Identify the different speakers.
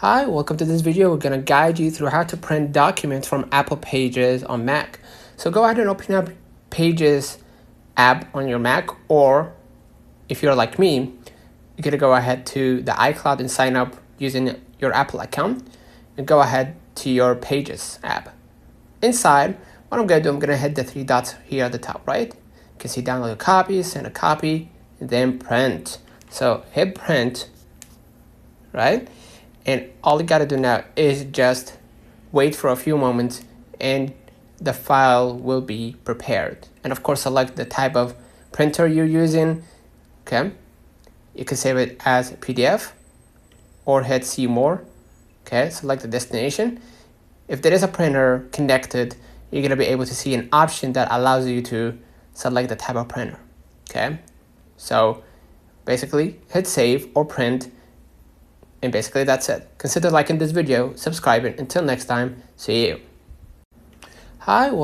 Speaker 1: Hi, welcome to this video. We're going to guide you through how to print documents from Apple Pages on Mac. So go ahead and open up Pages app on your Mac, or if you're like me, you're going to go ahead to the iCloud and sign up using your Apple account and go ahead to your Pages app. Inside, what I'm going to do, I'm going to hit the three dots here at the top, right? You can see download a copy, send a copy, and then print. So hit print, right? And all you gotta do now is just wait for a few moments and the file will be prepared. And of course, select the type of printer you're using. Okay, you can save it as a PDF or hit see more. Okay, select the destination. If there is a printer connected, you're gonna be able to see an option that allows you to select the type of printer. Okay, so basically hit save or print. And basically that's it. Consider liking this video, subscribing. Until next time, see you. Hi, welcome.